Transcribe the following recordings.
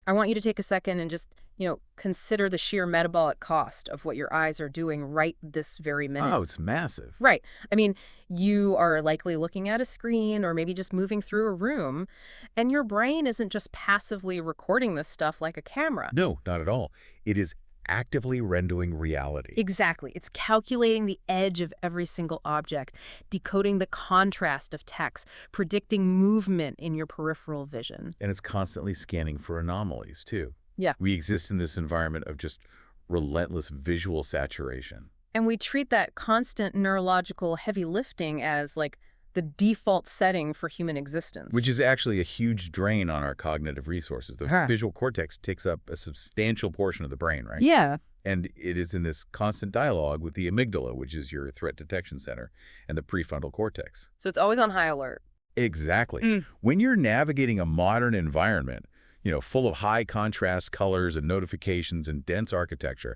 I want you to take a second and just, consider the sheer metabolic cost of what your eyes are doing right this very minute. Oh, it's massive. Right. I mean, you are likely looking at a screen or maybe just moving through a room, and your brain isn't just passively recording this stuff like a camera. No, not at all. It is actively rendering reality. Exactly. It's calculating the edge of every single object, decoding the contrast of text, predicting movement in your peripheral vision. And it's constantly scanning for anomalies, too. Yeah. We exist in this environment of just relentless visual saturation. And we treat that constant neurological heavy lifting as, like, the default setting for human existence. Which is actually a huge drain on our cognitive resources. The visual cortex takes up a substantial portion of the brain, right? Yeah. And it is in this constant dialogue with the amygdala, which is your threat detection center, and the prefrontal cortex. So it's always on high alert. Exactly. When you're navigating a modern environment, full of high contrast colors and notifications and dense architecture,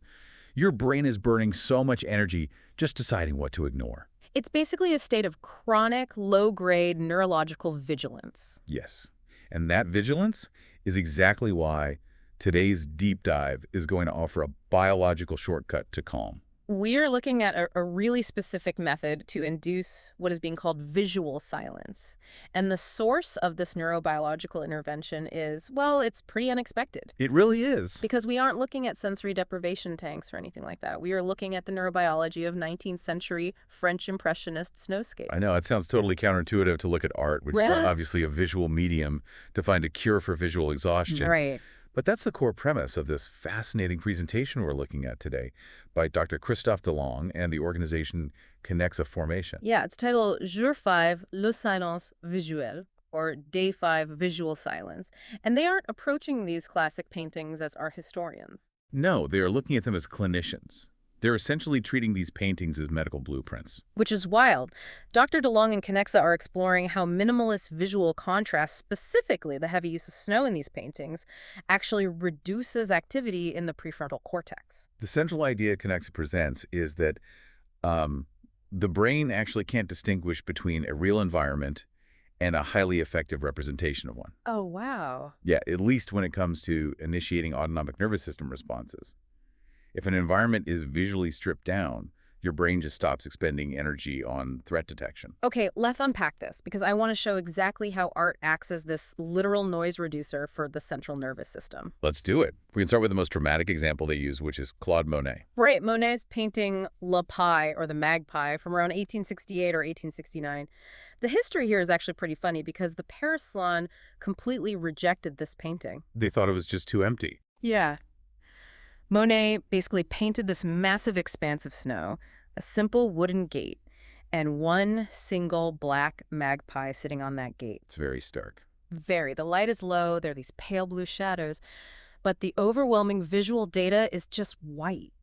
your brain is burning so much energy just deciding what to ignore. It's basically a state of chronic, low-grade neurological vigilance. Yes. And that vigilance is exactly why today's deep dive is going to offer a biological shortcut to calm. We're looking at a really specific method to induce what is being called visual silence. And the source of this neurobiological intervention is, well, it's pretty unexpected. It really is. Because we aren't looking at sensory deprivation tanks or anything like that. We are looking at the neurobiology of 19th century French Impressionist Snowscapes. I know, it sounds totally counterintuitive to look at art, which is obviously a visual medium, to find a cure for visual exhaustion. Right. But that's the core premise of this fascinating presentation we're looking at today by Dr. Christophe Delong and the organization Kinexa Formation. Yeah, it's titled Jour 5, Le Silence Visuel, or Day 5, Visual Silence. And they aren't approaching these classic paintings as art historians. No, they are looking at them as clinicians. They're essentially treating these paintings as medical blueprints. Which is wild. Dr. Delong and Kinexa are exploring how minimalist visual contrast, specifically the heavy use of snow in these paintings, actually reduces activity in the prefrontal cortex. The central idea Kinexa presents is that the brain actually can't distinguish between a real environment and a highly effective representation of one. Oh, wow. Yeah, at least when it comes to initiating autonomic nervous system responses. If an environment is visually stripped down, your brain just stops expending energy on threat detection. Okay, let's unpack this, because I want to show exactly how art acts as this literal noise reducer for the central nervous system. Let's do it. We can start with the most dramatic example they use, which is Claude Monet. Right, Monet's painting La Pie, or the Magpie, from around 1868 or 1869. The history here is actually pretty funny, because the Paris Salon completely rejected this painting. They thought it was just too empty. Yeah. Monet basically painted this massive expanse of snow, a simple wooden gate, and one single black magpie sitting on that gate. It's very stark. Very. The light is low, there are these pale blue shadows, but the overwhelming visual data is just white.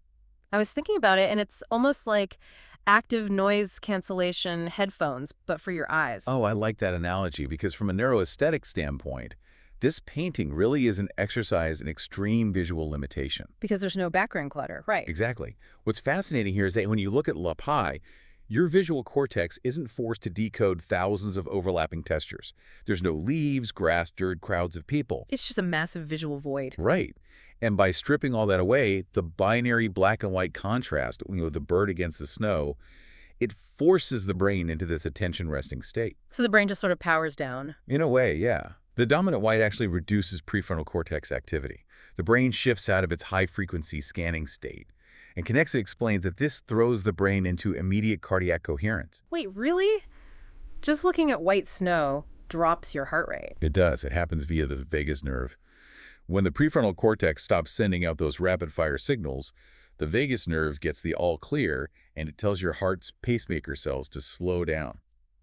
I was thinking about it, and it's almost like active noise cancellation headphones, but for your eyes. Oh, I like that analogy, because from a neuroaesthetic standpoint, this painting really is an exercise in extreme visual limitation. Because there's no background clutter, right? Exactly. What's fascinating here is that when you look at La Pie, your visual cortex isn't forced to decode thousands of overlapping textures. There's no leaves, grass, dirt, crowds of people. It's just a massive visual void. Right. And by stripping all that away, the binary black and white contrast, the bird against the snow, it forces the brain into this attention-resting state. So the brain just sort of powers down. In a way, yeah. The dominant white actually reduces prefrontal cortex activity. The brain shifts out of its high-frequency scanning state. And Kinexa explains that this throws the brain into immediate cardiac coherence. Wait, really? Just looking at white snow drops your heart rate. It does. It happens via the vagus nerve. When the prefrontal cortex stops sending out those rapid-fire signals, the vagus nerve gets the all clear, and it tells your heart's pacemaker cells to slow down.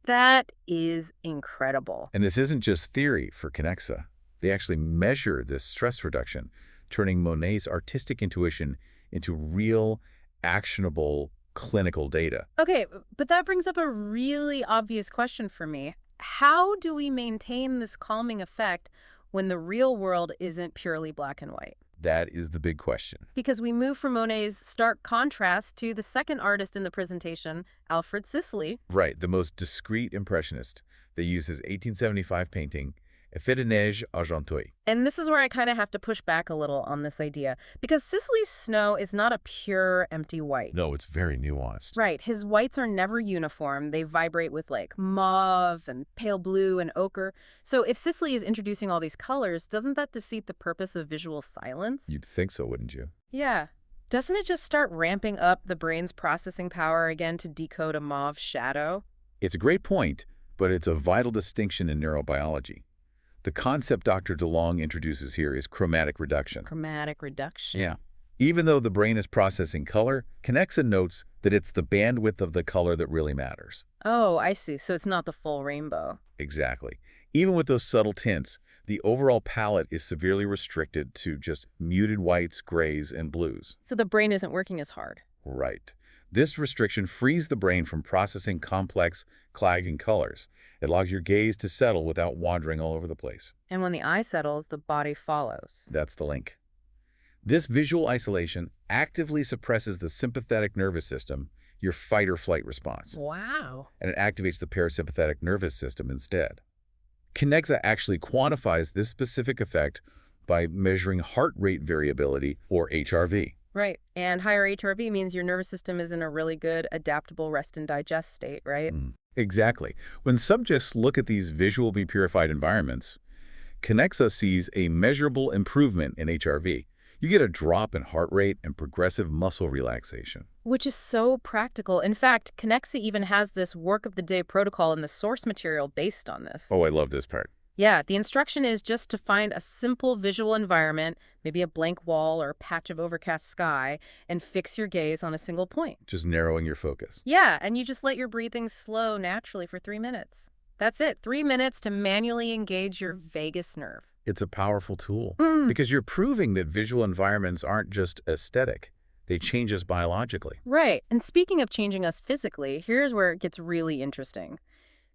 That is incredible. And this isn't just theory for Kinexa. They actually measure this stress reduction, turning Monet's artistic intuition into real, actionable clinical data. Okay, but that brings up a really obvious question for me. How do we maintain this calming effect when the real world isn't purely black and white? That is the big question. Because we move from Monet's stark contrast to the second artist in the presentation, Alfred Sisley. Right, the most discreet impressionist. They use his 1875 painting effet de neige argenteuil. And this is where I kind of have to push back a little on this idea, because Sisley's snow is not a pure, empty white. No, it's very nuanced. Right. His whites are never uniform. They vibrate with like mauve and pale blue and ochre. So if Sisley is introducing all these colors, doesn't that defeat the purpose of visual silence? You'd think so, wouldn't you? Yeah. Doesn't it just start ramping up the brain's processing power again to decode a mauve shadow? It's a great point, but it's a vital distinction in neurobiology. The concept Dr. Delong introduces here is chromatic reduction. Chromatic reduction. Yeah. Even though the brain is processing color, Kinexa notes that it's the bandwidth of the color that really matters. Oh, I see. So it's not the full rainbow. Exactly. Even with those subtle tints, the overall palette is severely restricted to just muted whites, grays, and blues. So the brain isn't working as hard. Right. This restriction frees the brain from processing complex, clagging colors. It allows your gaze to settle without wandering all over the place. And when the eye settles, the body follows. That's the link. This visual isolation actively suppresses the sympathetic nervous system, your fight-or-flight response, Wow. and it activates the parasympathetic nervous system instead. Kinexa actually quantifies this specific effect by measuring heart rate variability, or HRV. Right. And higher HRV means your nervous system is in a really good, adaptable rest and digest state, right? Exactly. When subjects look at these visually purified environments, Kinexa sees a measurable improvement in HRV. You get a drop in heart rate and progressive muscle relaxation. Which is so practical. In fact, Kinexa even has this work-of-the-day protocol in the source material based on this. Oh, I love this part. Yeah, the instruction is just to find a simple visual environment, maybe a blank wall or a patch of overcast sky, and fix your gaze on a single point. Just narrowing your focus. Yeah, and you just let your breathing slow naturally for 3 minutes. That's it, 3 minutes to manually engage your vagus nerve. It's a powerful tool because you're proving that visual environments aren't just aesthetic. They change us biologically. Right, and speaking of changing us physically, here's where it gets really interesting.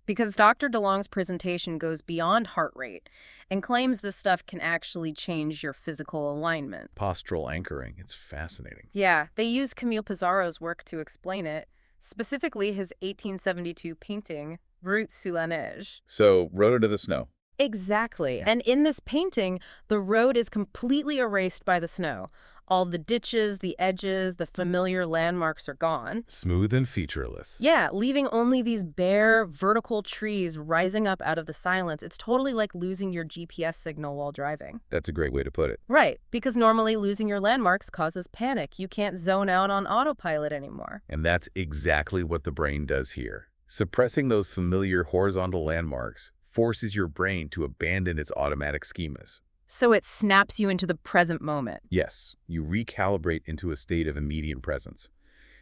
Because Dr. Delong's presentation goes beyond heart rate and claims this stuff can actually change your physical alignment. Postural anchoring. It's fascinating. Yeah, they use Camille Pissarro's work to explain it, specifically his 1872 painting, Route sous la neige. So, road into the snow. Exactly. And in this painting, the road is completely erased by the snow. All the ditches, the edges, the familiar landmarks are gone. Smooth and featureless. Yeah, leaving only these bare, vertical trees rising up out of the silence. It's totally like losing your GPS signal while driving. That's a great way to put it. Right, because normally losing your landmarks causes panic. You can't zone out on autopilot anymore. And that's exactly what the brain does here. Suppressing those familiar horizontal landmarks forces your brain to abandon its automatic schemas. So it snaps you into the present moment. Yes, you recalibrate into a state of immediate presence.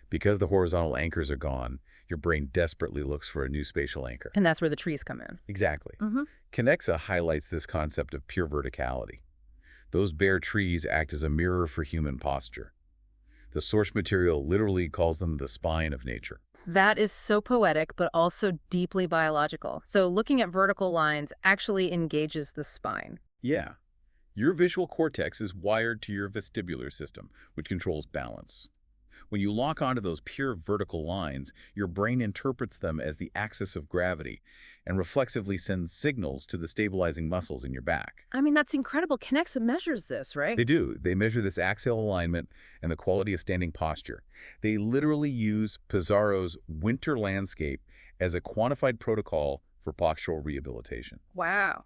Because the horizontal anchors are gone, your brain desperately looks for a new spatial anchor. And that's where the trees come in. Exactly. Kinexa highlights this concept of pure verticality. Those bare trees act as a mirror for human posture. The source material literally calls them the spine of nature. That is so poetic, but also deeply biological. So looking at vertical lines actually engages the spine. Yeah. Your visual cortex is wired to your vestibular system, which controls balance. When you lock onto those pure vertical lines, your brain interprets them as the axis of gravity and reflexively sends signals to the stabilizing muscles in your back. I mean, that's incredible. Kinexa measures this, right? They do. They measure this axial alignment and the quality of standing posture. They literally use Pissarro's winter landscape as a quantified protocol for postural rehabilitation. Wow.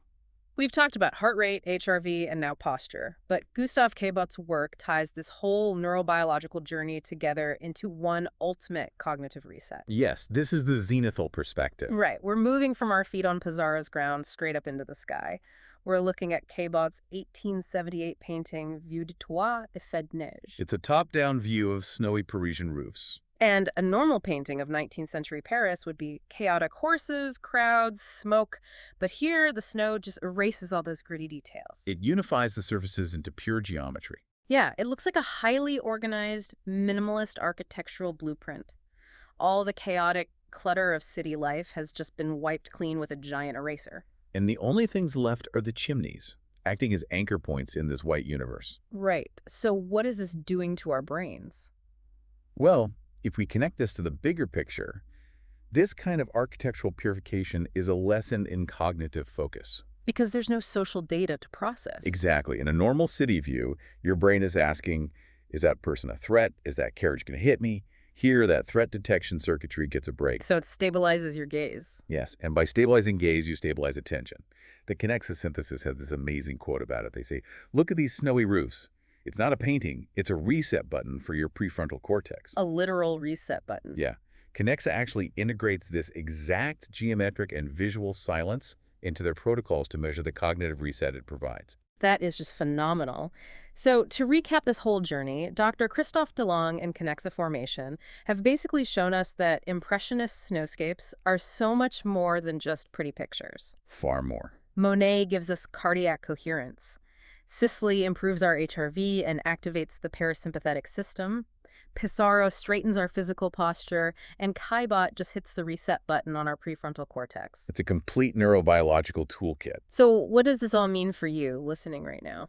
We've talked about heart rate, HRV, and now posture, but Christophe Delong's work ties this whole neurobiological journey together into one ultimate cognitive reset. Yes, this is the zenithal perspective. Right. We're moving from our feet on Pissarro's ground straight up into the sky. We're looking at Cabot's 1878 painting, Vue de Toit, effet de neige. It's a top-down view of snowy Parisian roofs. And a normal painting of 19th century Paris would be chaotic horses, crowds, smoke. But here, the snow just erases all those gritty details. It unifies the surfaces into pure geometry. Yeah, it looks like a highly organized, minimalist architectural blueprint. All the chaotic clutter of city life has just been wiped clean with a giant eraser. And the only things left are the chimneys, acting as anchor points in this white universe. Right. So what is this doing to our brains? Well, if we connect this to the bigger picture, this kind of architectural purification is a lesson in cognitive focus. Because there's no social data to process. Exactly. In a normal city view, your brain is asking, is that person a threat? Is that carriage going to hit me? Here, that threat detection circuitry gets a break. So it stabilizes your gaze. Yes, and by stabilizing gaze, you stabilize attention. The Kinexa synthesis has this amazing quote about it. They say, look at these snowy roofs. It's not a painting, it's a reset button for your prefrontal cortex. A literal reset button. Yeah. Kinexa actually integrates this exact geometric and visual silence into their protocols to measure the cognitive reset it provides. That is just phenomenal. So to recap this whole journey, Dr. Christophe Delong and Kinexa Formation have basically shown us that Impressionist Snowscapes are so much more than just pretty pictures. Far more. Monet gives us cardiac coherence. Sisley improves our HRV and activates the parasympathetic system. Pissarro straightens our physical posture, and KaiBot just hits the reset button on our prefrontal cortex. It's a complete neurobiological toolkit. So what does this all mean for you listening right now?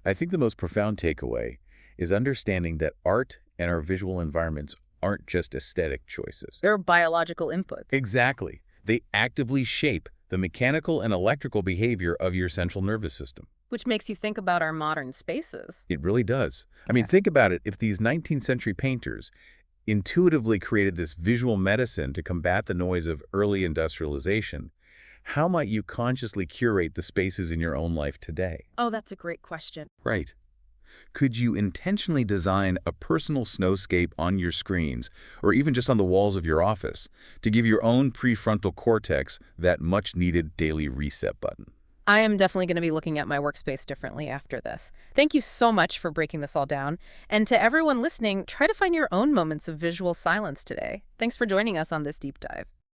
I think the most profound takeaway is understanding that art and our visual environments aren't just aesthetic choices. They're biological inputs. Exactly. They actively shape the mechanical and electrical behavior of your central nervous system. Which makes you think about our modern spaces. It really does. I mean, think about it. If these 19th century painters intuitively created this visual medicine to combat the noise of early industrialization, how might you consciously curate the spaces in your own life today? Oh, that's a great question. Right. Could you intentionally design a personal snowscape on your screens, or even just on the walls of your office, to give your own prefrontal cortex that much-needed daily reset button? I am definitely going to be looking at my workspace differently after this. Thank you so much for breaking this all down. And to everyone listening, try to find your own moments of visual silence today. Thanks for joining us on this deep dive.